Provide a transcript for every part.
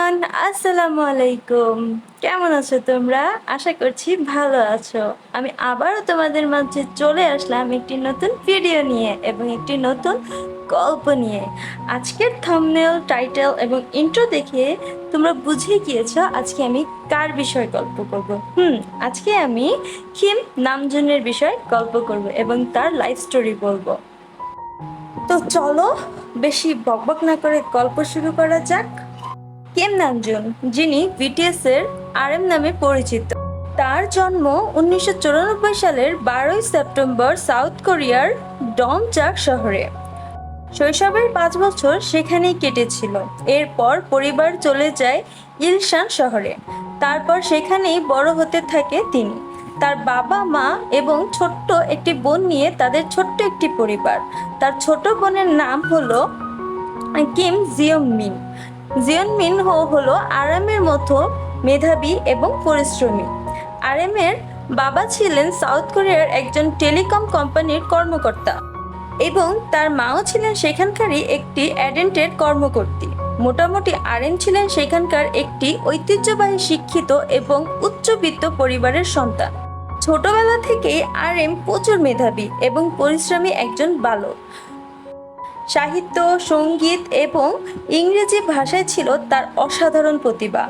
Everyone, আসসালামু আলাইকুম। কেমন আছো তোমরা? আশা করছি ভালো আছো। আমি আবারও তোমাদের মাঝে চলে আসলাম একটি নতুন ভিডিও নিয়ে এবং একটি নতুন গল্প নিয়ে। আজকের থাম্বনেল, টাইটেল এবং ইন্ট্রো দেখে তোমরা বুঝে গিয়েছো আজকে আমি কার বিষয়ে গল্প করব। আজকে আমি কিম নামজুনের বিষয়ে গল্প করব এবং তার লাইফ স্টোরি বলবো। তো চলো বেশি বকবক না করে গল্প শুরু করা যাক। কিম নামজুন, যিনি বিটিএস এর RM নামে পরিচিত, তার জন্ম 1994 সালের 12 সেপ্টেম্বর সাউথ কোরিয়ার ডনচাক শহরে। শৈশবের 5 বছর সেখানেই কেটেছিল। এরপর পরিবার চলে যায় ইলশান শহরে। তারপর সেখানেই বড় হতে থাকে তিনি। তার বাবা মা এবং ছোট্ট একটি বোন নিয়ে তাদের ছোট্ট একটি পরিবার। তার ছোট বোনের নাম হলো কিম জিয়ংমিন। জিয়নমিন হলো আরামের মতো মেধাবী এবং পরিশ্রমী। আরামের বাবা ছিলেন সাউথ কোরিয়ার একজন টেলিকম কোম্পানির কর্মকর্তা এবং তার মাও ছিলেন সেখানকারই একটি এজেন্টের কর্মকর্ত্রী। মোটামুটি আরেম ছিলেন সেখানকার একটি ঐতিহ্যবাহী শিক্ষিত এবং উচ্চবিত্ত পরিবারের সন্তান। ছোটবেলা থেকেই আরেম প্রচুর মেধাবী এবং পরিশ্রমী একজন বালক। সাহিত্য, সঙ্গীত এবং ইংরেজি ভাষায় ছিল তার অসাধারণ প্রতিভা।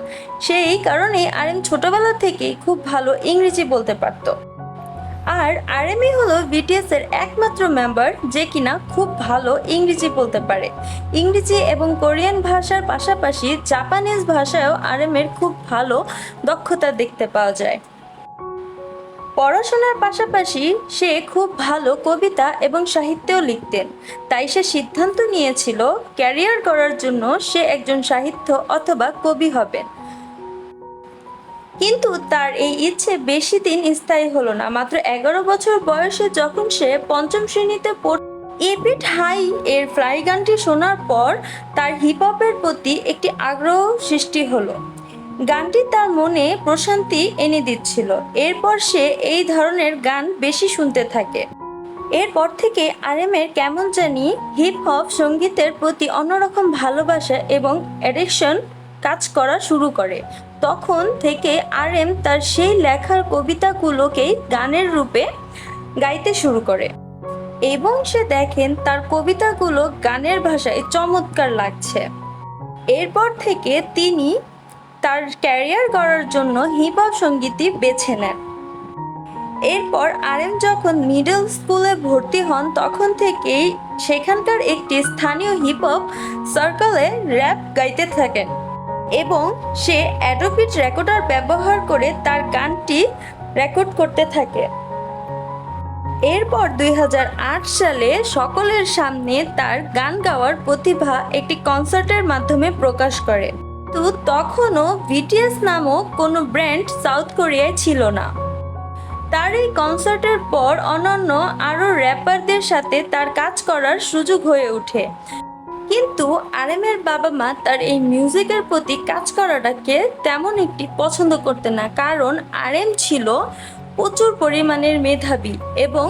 সেই কারণে আরেম ছোটবেলা থেকেই খুব ভালো ইংরেজি বলতে পারত। আর আরএমই হলো বিটিএস এর একমাত্র মেম্বার যে কিনা খুব ভালো ইংরেজি বলতে পারে। ইংরেজি এবং কোরিয়ান ভাষার পাশাপাশি জাপানিজ ভাষায়ও আরএমের খুব ভালো দক্ষতা দেখতে পাওয়া যায়। পড়াশোনার পাশাপাশি সে খুব ভালো কবিতা এবং সাহিত্যও লিখতেন। তাই সে সিদ্ধান্ত নিয়েছিল ক্যারিয়ার করার জন্য সে একজন সাহিত্য অথবা কবি হবেন। কিন্তু তার এই ইচ্ছে বেশি দিন স্থায়ী হলো না। মাত্র 11 বছর বয়সে যখন সে পঞ্চম শ্রেণীতে এপিট হাই এর ফ্লাই গানটি শোনার পর তার হিপ হপের প্রতি একটি আগ্রহ সৃষ্টি হলো। গানটি তার মনে প্রশান্তি এনে দিচ্ছিল। এরপর সে এই ধরনের গান বেশি শুনতে থাকে। এরপর থেকে আরএমের কেমন জানি হিপ হপ সঙ্গীতের প্রতি অন্যরকম ভালোবাসা এবং অ্যাডিকশন কাজ করা শুরু করে। তখন থেকে আরএম তার সেই লেখার কবিতাগুলোকেই গানের রূপে গাইতে শুরু করে এবং সে দেখেন তার কবিতাগুলো গানের ভাষায় চমৎকার লাগছে। এরপর থেকে তিনি তার ক্যারিয়ার করার জন্য হিপ হপ সঙ্গীতই বেছে নেন। এরপর আরএম যখন মিডল স্কুলে ভর্তি হন তখন থেকেই সেখানকার একটি স্থানীয় হিপ হপ সার্কেলে র্যাপ গাইতে থাকেন এবং সে অ্যাডোবিট রেকর্ডার ব্যবহার করে তার গানটি রেকর্ড করতে থাকে। এরপর 2008 সালে সকলের সামনে তার গান গাওয়ার প্রতিভা একটি কনসার্টের মাধ্যমে প্রকাশ করে। তো তখনও বিটিএস নামক কোনো ব্র্যান্ড সাউথ কোরিয়ায় ছিল না। তার এই কনসার্টের পর অন্যান্য আরও র্যাপারদের সাথে তার কাজ করার সুযোগ হয়ে ওঠে। কিন্তু আরএমের বাবা মা তার এই মিউজিকের প্রতি কাজ করাটাকে তেমন একটি পছন্দ করতেন না, কারণ আরএম ছিল প্রচুর পরিমাণের মেধাবী এবং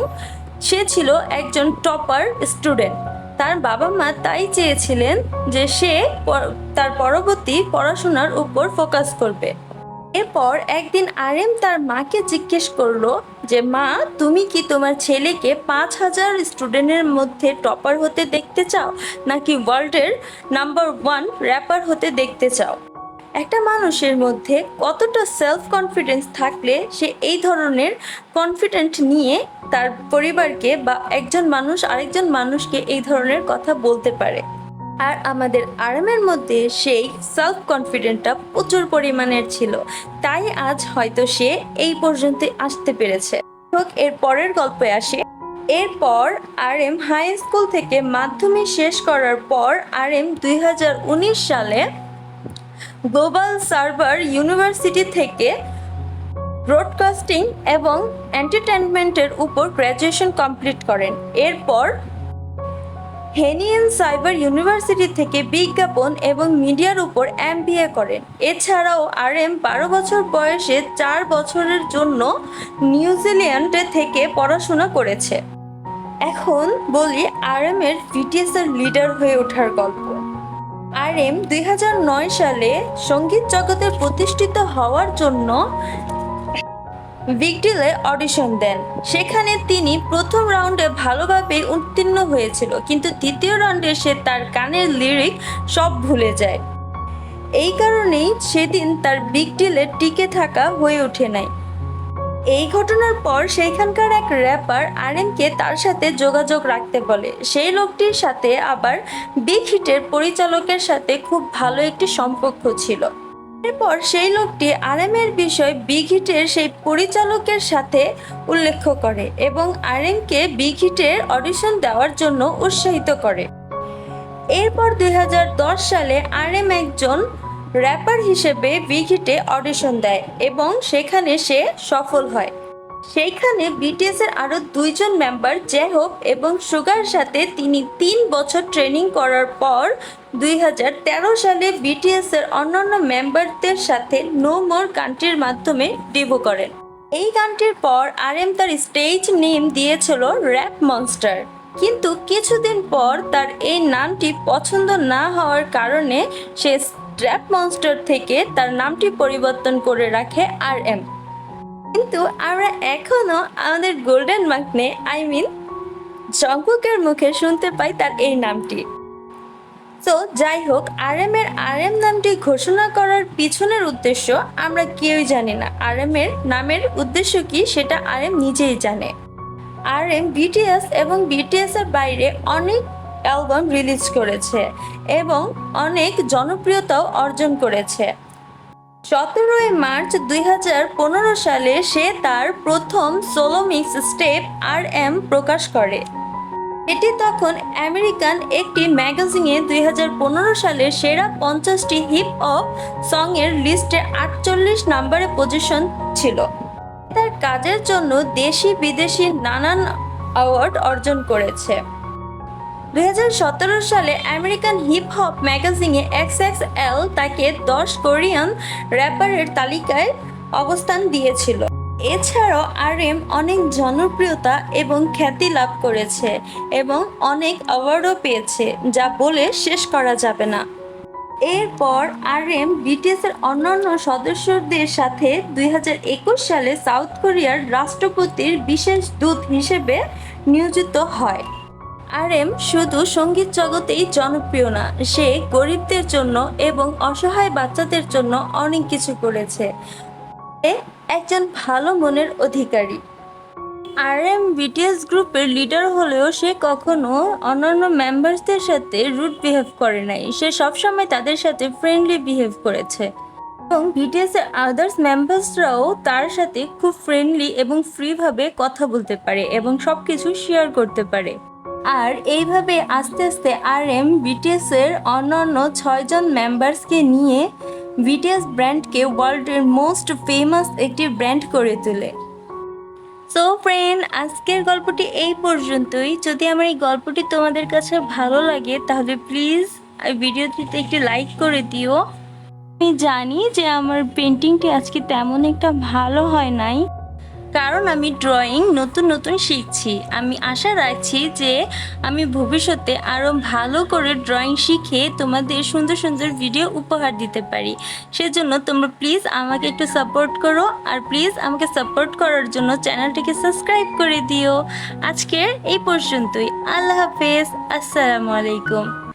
সে ছিল একজন টপার স্টুডেন্ট। তার বাবা মা তাই চেয়েছিলেন যে সে তার পরবর্তী পড়াশোনার উপর ফোকাস করবে। এরপর একদিন আরএম তার মাকে জিজ্ঞেস করলো যে মা, তুমি কি তোমার ছেলেকে 5000 স্টুডেন্টের মধ্যে টপার হতে দেখতে চাও নাকি ওয়ার্ল্ডের নাম্বার 1 র্যাপার হতে দেখতে চাও? একটা মানুষের মধ্যে কতটা সেলফ কনফিডেন্স থাকলে সে এই ধরনের কনফিডেন্ট নিয়ে তার পরিবারকে বা একজন মানুষ আরেকজন মানুষকে এই ধরনের কথা বলতে পারে। আর আমাদের আরএমের মধ্যে সেই সেলফ কনফিডেন্টটা প্রচুর পরিমাণের ছিল, তাই আজ হয়তো সে এই পর্যন্ত আসতে পেরেছে। এর পরের গল্পে আসে। এরপর আরএম হাই স্কুল থেকে মাধ্যমিক শেষ করার পর আরএম 2019 সালে গ্লোবাল সার্ভার ইউনিভার্সিটি থেকে ব্রডকাস্টিং এবং এন্টারটেনমেন্টের উপর গ্র্যাজুয়েশন কমপ্লিট করেন। এরপর হেনিয়ান সাইবার ইউনিভার্সিটি থেকে বিজ্ঞাপন এবং মিডিয়ার উপর MBA করেন। এছাড়াও আরএম 12 বছর বয়সে 4 বছরের জন্য নিউজিল্যান্ডে থেকে পড়াশোনা করেছে। এখন বলি আরএমের বিটিএস এর লিডার হয়ে ওঠার গল্প। RM 2009 সালে সঙ্গীত জগতে প্রতিষ্ঠিত হওয়ার জন্য বিগ ডিলে অডিশন দেন। সেখানে তিনি প্রথম রাউন্ডে ভালোভাবে উত্তীর্ণ হয়েছিল, কিন্তু দ্বিতীয় রাউন্ডে সে তার গানের লিরিক সব ভুলে যায়। এই কারণেই সেদিন তার বিগ ডিলে টিকে থাকা হয়ে ওঠে নাই। এই ঘটনার পর সেখানকার এক র্যাপার RMকে তার সাথে যোগাযোগ রাখতে বলে। সেই লোকটির সাথে আবার বিগ হিটের পরিচালকের সাথে খুব ভালো একটি সম্পর্ক ছিল। এরপর সেই লোকটি RM এর বিষয় বিগ হিটের সেই পরিচালকের সাথে উল্লেখ করে এবং RMকে বিগ হিটের অডিশন দেওয়ার জন্য উৎসাহিত করে। এরপর 2010 সালে RM একজন র্যাপার হিসেবে বিগ হিটে অডিশন দেয় এবং সেখানে সে সফল হয়। সেইখানে BTS এর আরও দুইজন মেম্বার জেহোপ এবং সুগার সাথে তিনি 3 বছর ট্রেনিং করার পর 2013 সালে BTS এর অন্যান্য মেম্বারদের সাথে নো মোর গানটির মাধ্যমে ডেবিউ করেন। এই গানটির পর RM তার স্টেজ নেম দিয়েছিল র্যাপ মনস্টার, কিন্তু কিছুদিন পর তার এই নামটি পছন্দ না হওয়ার কারণে সে র্যাপ মনস্টার থেকে তার নামটি পরিবর্তন করে রাখে RM। কিন্তু আমরা এখনো আমাদের গোল্ডেন মাকনে জঙ্কুকের মুখে শুনতে পাই তার এই নামটি। তো যাই হোক, RM এর RM নামটি ঘোষণা করার পিছনের উদ্দেশ্য আমরা কেউই জানি না। RM এর নামের উদ্দেশ্য কি সেটা RM নিজেই জানে। RM BTS এবং BTS এর বাইরে অনেক অ্যালবাম রিলিজ করেছে এবং অনেক জনপ্রিয়তাও অর্জন করেছে। 17 মার্চ 2015 সালে সে তার প্রথম সোলো মিক্স স্টেপ RM প্রকাশ করে। এটি তখন আমেরিকান একটি ম্যাগাজিনে 2015 সালে সেরা 50টি হিপ হপ সং-এর লিস্টে 48 নম্বরে পজিশন ছিল। তার কাজের জন্য দেশি বিদেশি নানান অ্যাওয়ার্ড অর্জন করেছে। 2017 সালে আমেরিকান হিপ হপ ম্যাগাজিনে XXL তাকে 10 কোরিয়ান র্যাপারের তালিকায় অবস্থান দিয়েছিল। এছাড়াও RM অনেক জনপ্রিয়তা এবং খ্যাতি লাভ করেছে এবং অনেক অ্যাওয়ার্ডও পেয়েছে, যা বলে শেষ করা যাবে না। এরপর RM BTS এর অন্যান্য সদস্যদের সাথে 2021 সালে সাউথ কোরিয়ার রাষ্ট্রপতির বিশেষ দূত হিসেবে নিয়োজিত হয়। RM শুধু সঙ্গীত জগতেই জনপ্রিয় না, সে গরিবদের জন্য এবং অসহায় বাচ্চাদের জন্য অনেক কিছু করেছে। একজন ভালো মনের অধিকারী। RM BTS গ্রুপের লিডার হলেও সে কখনো অন্যান্য মেম্বারসদের সাথে রুড বিহেভ করে নাই। সে সবসময় তাদের সাথে ফ্রেন্ডলি বিহেভ করেছে এবং BTS এর আদার্স মেম্বার্সরাও তার সাথে খুব ফ্রেন্ডলি এবং ফ্রিভাবে কথা বলতে পারে এবং সব কিছু শেয়ার করতে পারে। আর এইভাবে আস্তে আস্তে RM BTS এর অন্যান্য 6 জন মেম্বার্সকে নিয়ে BTS ব্র্যান্ডকে ওয়ার্ল্ডের মোস্ট ফেমাস একটি ব্র্যান্ড করে তোলে। সো ফ্রেন্ড, আজকের গল্পটি এই পর্যন্তই। যদি আমার এই গল্পটি তোমাদের কাছে ভালো লাগে তাহলে প্লিজ ভিডিওটিতে একটি লাইক করে দিও। আমি জানি যে আমার পেন্টিংটি আজকে তেমন একটা ভালো হয় নাই, কারণ আমি ড্রয়িং নতুন শিখছি। আমি আশা রাখছি যে আমি ভবিষ্যতে আরও ভালো করে ড্রয়িং শিখে তোমাদের সুন্দর সুন্দর ভিডিও উপহার দিতে পারি। সেজন্য তোমরা প্লিজ আমাকে একটু সাপোর্ট করো, আর প্লিজ আমাকে সাপোর্ট করার জন্য চ্যানেলটিকে সাবস্ক্রাইব করে দিও। আজকের এই পর্যন্তই। আল্লাহ হাফেজ, আসসালামু আলাইকুম।